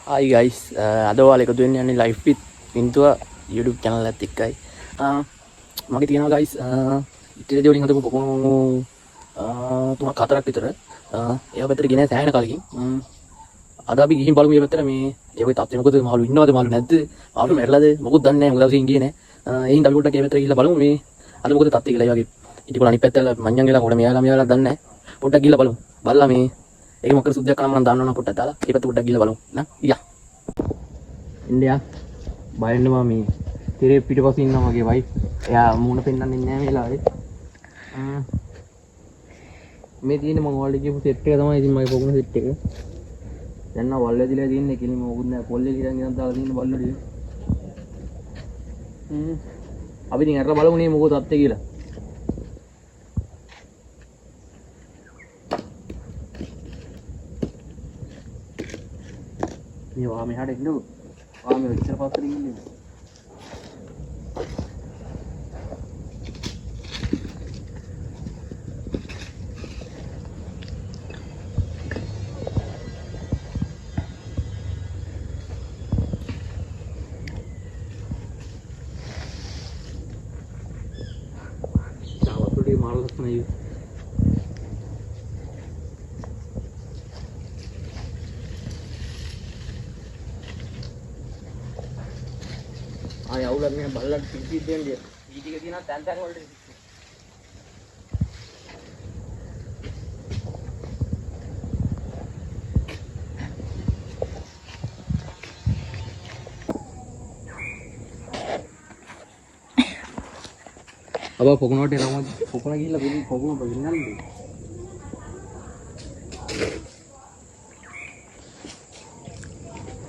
Hi guys, අද ඔයාලා එකතු වෙන්න යන්නේ live with පින්තුව YouTube channel එකත් එක්කයි. මගේ තියෙනවා guys ඉතිරි වලින් හදපු පොකුණු තුනක් හතරක් විතර. ඒවා පැත්තට ගෙනෑ සෑහෙන කලකින්. අද අපි ගිහින් බලමු මේ පැත්තට මේ ඒකේ තත්ත්වය මොකද, මාළු ඉන්නවද මාළු නැද්ද, මාළු මැරලාද මොකුත් දන්නේ නැහැ. මොකද අපි ගියේ නැහැ. ඒ හින්දා අපි පොඩ්ඩක් මේ පැත්තට ගිහිල්ලා බලමු මේ අද මොකද තත්ත්වය කියලා. ඒ වගේ ඉතින් අනිත් පැත්තට මඤ්ඤම් වෙලා කොහොම මෙයාලා දන්නේ නැහැ. පොඩ්ඩක් ගිහිල්ලා බලමු. බලලා මේ ඒක මොකද සුද්ධයක් කරන්න මම දන්නවනම් පොඩ්ඩක් දාලා ඒ පැත්ත පොඩ්ඩක් ගිහිල්ලා බලමු. නා යා ඉන්දියා බයින්න මම මේ තිරේ පිටපස්සේ ඉන්නවා මගේ වයිෆ්. එයා මූණ පෙන්වන්නේ නැහැ මේ වෙලාවේ. මේ තියෙන්නේ මම ඔයාලට කියපු සෙට් එක තමයි. ඉතින් මගේ පොකුණු සෙට් එක. දැන් නම් වල් වැදිලා තියෙන්නේ කිලිම මොකුත් නැහැ. පොල්ලේ ඉරන් ඉරන් දාලා තියෙන බල්ලෝ ටික. අපි ඉතින් අරලා බලමු නේ මොකෝ තත්ත්වය කියලා. මේ වා මෙහාට එන්නකෝ. වා මේ ඉස්සර පස්සට ඉන්නේ. चावल मारो नहीं ආය අවුලක් නෑ බල්ලක් පිටි දෙන්නේ. ඊටික දිනා තැන් තැන් වලට अब पोकनोट एरा पोकना गीला बिल पोकनो बगिनल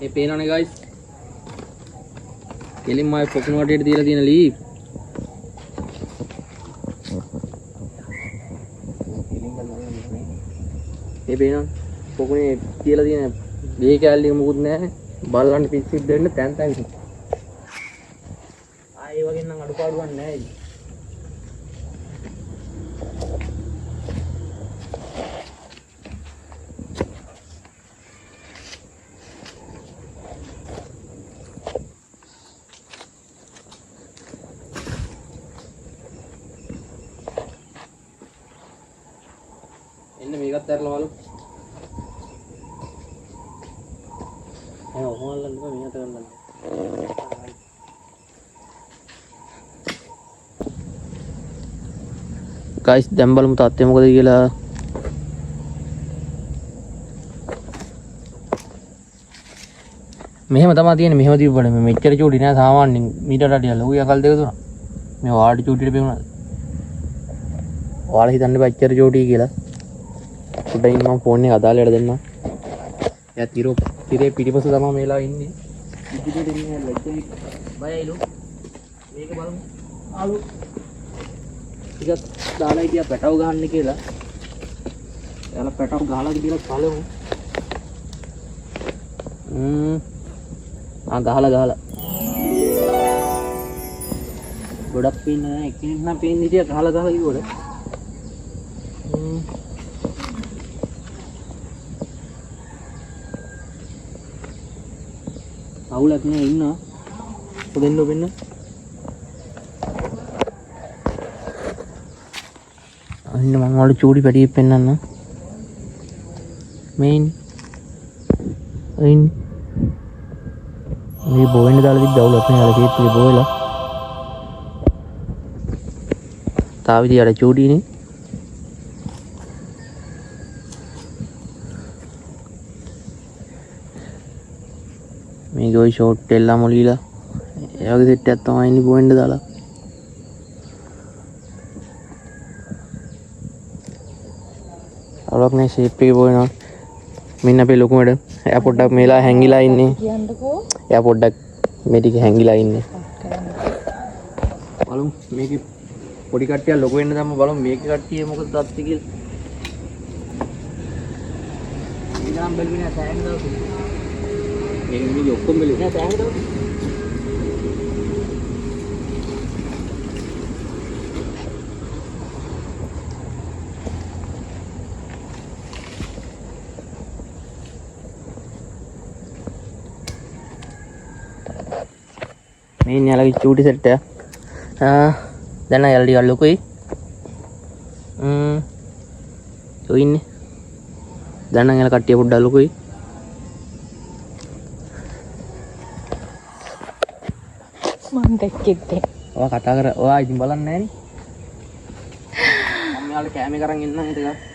ये पेनाने गाइस කෙලින්ම ආයේ පොකුණු වටේට තියලා තියෙන ලී ඒ බේනන් පොකුණේ තියලා තියෙන ලී කැලලි මොකුත් නැහැ. බල්ලන්ට පිස්සුත් දෙන්න තැන් තැන් ආයේ වගේ නම් අඩුපාඩුවක් නැහැ. එන්න මේකත් ඇරලා බලමු. ඔහොමල්ලන්න බෑ මෙහාට ගන්න. ගයිස් දැන් බලමු තාත්තේ මොකද කියලා. මෙහෙම තමයි තියෙන්නේ. මෙහෙම තිබ්බට මේ මෙච්චර චූටි නෑ සාමාන්‍යයෙන් මීටර අඩිය ලොකු යකල් දෙක තුනක්. මේ වාඩි චූටිට පෙවුනද? ඔයාලා හිතන්නේ බච්චර චූටි කියලා. උඩින් මම ෆෝන් එක අදාලා යඩ දෙන්නම්. එයා තිරේ පිටිපස්ස තමයි මේලා ඉන්නේ. ඉදිරියට ඉන්නේ ලැජ්ජයි. බයයිලු. මේක බලමු. ආලු. ටිකක් දාලා හිටියා පැටව ගහන්න කියලා. එයාලා පැටව ගහලා කියලා බලමු. ගහලා. ගොඩක් පේන්නේ නැහැ. එක්කෙනෙක් නම් පේන්නේ හිටියා ගහලා කිව්වොත්. අවුලක් නෑ ඉන්නවා. දෙන්න වෙන්න. අන්න මම වල චූටි පැටියෙක් පෙන්නන්න. මේන්. මේ බොවෙන්න දාලා තිබ්බ අවුලක් නෑ. අර කේප්පේ බොවෙලා. තාවිදී අර චූටිනේ. මේක ඔය ෂෝට් ටෙල්ලා මොලීලා ඒ වගේ සෙට් එකක් තමයි ඉන්නේ බොවෙන්න දාලා. අවුලක් නෑ ෂේප් එකේ බොවෙනවා. මෙන්න අපේ ලොකු මඩ. එයා පොඩ්ඩක් මේලා හැංගිලා ඉන්නේ. එයා පොඩ්ඩක් මේ ටික හැංගිලා ඉන්නේ. බලමු මේකේ පොඩි කට්ටිය ලොකු වෙන්න දැම්ම බලමු මේකේ කට්ටිය මොකද තත්ති කියලා. ඊළඟ බල්විනා සෑහෙන දවස් මේ ඔක්කොම බැලුවා නෑ සෑහෙන දවස්. මේ යාලගේ චූටි සෙට් එක. දැන් යාළුවා ටිකක් ලොකුයි. ඔය ඉන්නේ. දැන් යාළුවා කට්ටිය පොඩ්ඩක් ලොකුයි. මම දැක්කෙත් නැහැ. ඔයා කතා කර ඔයා ඉතින් බලන්නේ නැහැ නේ. මම යාළුවා කැමේ කරන් ඉන්නම් ටිකක්.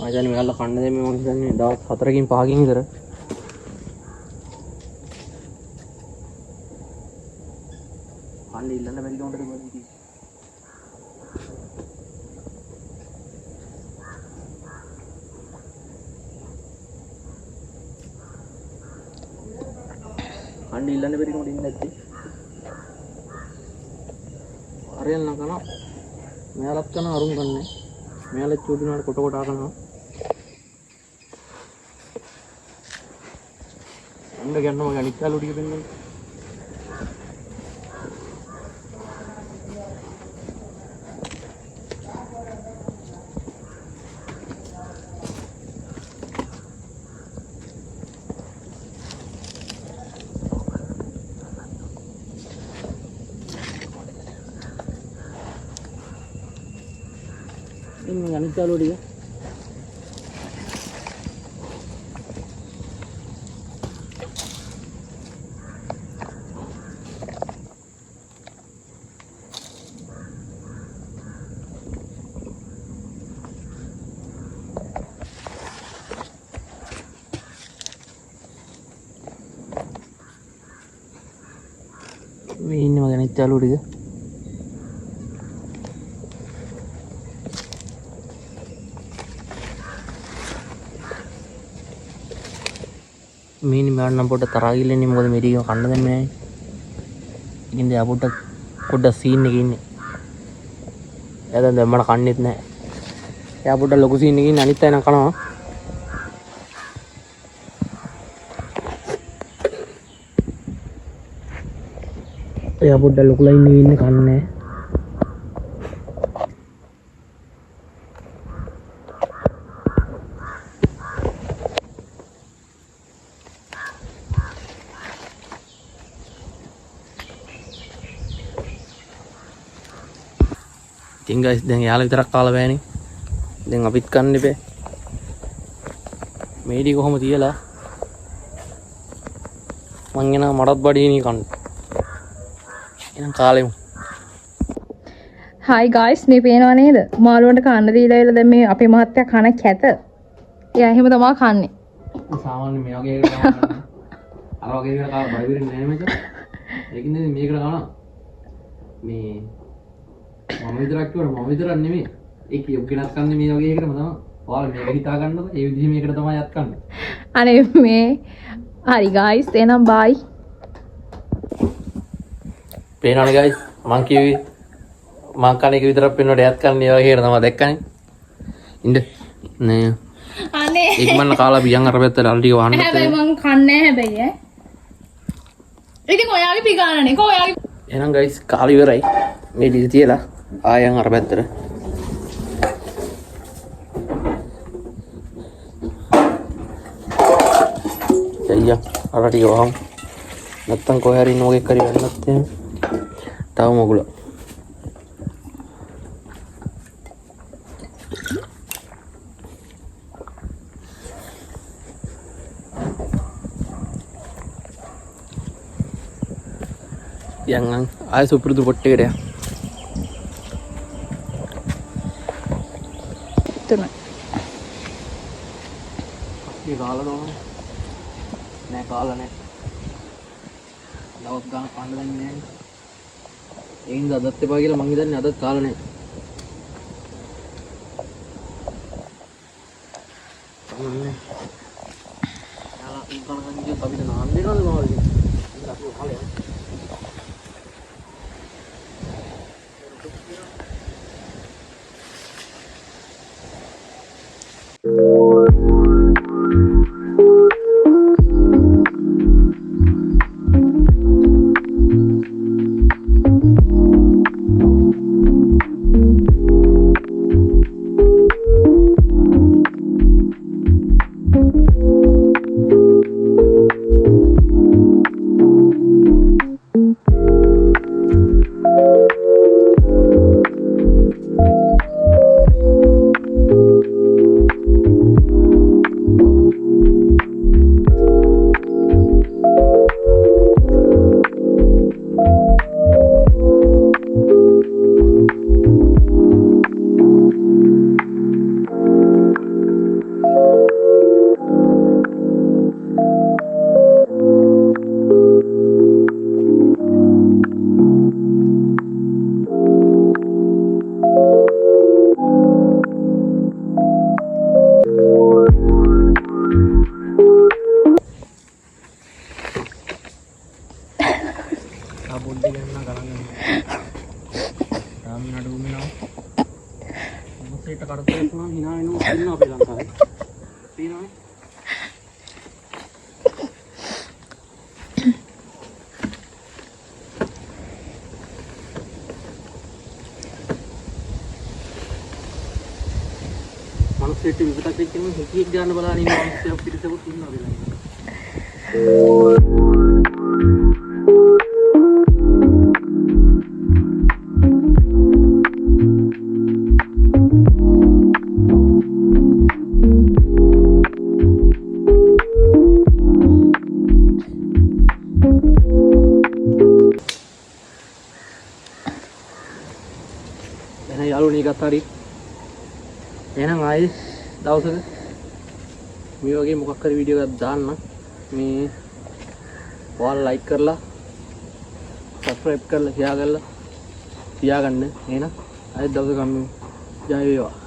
මම හිතන්නේ මෙයාලා කන්න දෙන්නේ මම හිතන්නේ දවස් 4කින් 5කින් විතර. කන්න ඉල්ලන්න බැරි කවුන්ටද බලන්නේ. කන්න ඉල්ලන්න බැරි කවුන්ට ඉන්නේ නැත්තේ. අරයන් නම් කනවා. මෙයාලත් කන අරුන් කන්නේ. මෙයාලත් චූටි උනාට කොට කොට ආකනවා. අන්න ගන්නම ගනිත් යාළු ටික දෙන්න. ඉන්න ගනිත් යාළු ටික. මේ ඉන්නවා ගනිත් යාළු ටික. මේ නිමාන නම් පොඩ්ඩක් තරහා ගිල්ලන්නේ මොකද මේ ටික කන්න දෙන්නේ නැහැ. ඉතින් දැන් පොඩ්ඩක් සීන් එකේ ඉන්නේ. එයා දැන් මට කන්නේත් නැහැ. එයා පොඩ්ඩක් ලොකු සීන් එකේ ඉන්නේ අනිත් අය නම් කනවා. එයා පොඩ්ඩක් ලොකු ලයින් එකේ ඉන්නේ කන්නේ. ඉතින් guys දැන් යාළුවා විතරක් කාලා බෑනේ. දැන් අපිත් කන්න ඉබේ. මේඩි කොහොම තියලා මං එනවා මටත් බඩේනී කන්න. එහෙනම් කාලෙමු. Hi guys මේ පේනව නේද? මාළුවන්ට කන්න දීලා ඉල දැන් මේ අපේ මහත්තයා කන කැත. එයා එහෙම තමයි කන්නේ. සාමාන්‍ය මේ වගේ එකකට කනවා. අර වගේ එකකට කාලා බය වෙන්නේ නැහැ මචං. ඒකින්ද මේකට කනවා. මේ මම විතරක් කියවන මම විතරක් නෙමෙයි. ඒක යොක්කෙනත් කන්නේ මේ වගේ එකටම තමයි. ඔයාලා මේක හිතා ගන්නකො ඒ විදිහ මේකට තමයි යත් කන්නේ. අනේ මේ හරි guys එහෙනම් bye. පේනවනේ guys මං කිව්වේ මං කන එක විතරක් පෙන්වන්නට යත් කන්නේ ඒ වගේ එකට තමයි දැක්කනේ. ඉන්න නේ. අනේ ඉක්මන කාලා බියන් අර පැත්තට අර ටික වහන්නත්. හැබැයි මං කන්නේ හැබැයි ඈ. ඉතින් ඔයාගේ පිගානනේ කො ඔයාගේ. එහෙනම් guys කාලා ඉවරයි. මේ ටික තියලා ආයන් අර පැත්තට. අයියා අර ටික වහමු. නැත්තම් කොහේ හරි ඉන්න මොකෙක් හරි වෙන්නත් එහෙම. තව මොකුල. යංගන් ආය සුපුරුදු පොට්ටේකට 3. මේ කාලා නෝනේ. නෑ කාලා නෑ. දවස් ගානක් කන්න දෙන්නේ නෑනේ. ඒ හින්දා අදත් එපා කියලා මං හිතන්නේ අදත් කාලා නෑ. අනේ. යාලා ඉන්කන ගන්නේ අපිට නාන්න දෙනවද මොකද? ඉතින් අපි කාලේ බොඩ්ඩි ගන්න කරන්නේ. රාම් නඩු වෙනවා. මොකේට කරදරයක් වුණා hina වෙනවා ඉන්න අපේ ලංකාවේ. තියෙනවනේ. මනුස්සයෙක් විපතක් වෙච්ච කෙනෙක් හිතියෙක් ගන්න බලන ඉන්න මිනිස්සු පිටසකුත් ඉන්නවා අපේ ලංකාවේ. යාළුවනේ එකත් හරි එහෙනම් ආයේ දවසක මේ වගේ මොකක් හරි වීඩියෝ එකක් දාන්න මේ ඔයාලා ලයික් කරලා සබ්ස්ක්‍රයිබ් කරලා ෂෙයා කරලා තියාගන්න එහෙනම් ආයේ දවසක ජය වේවා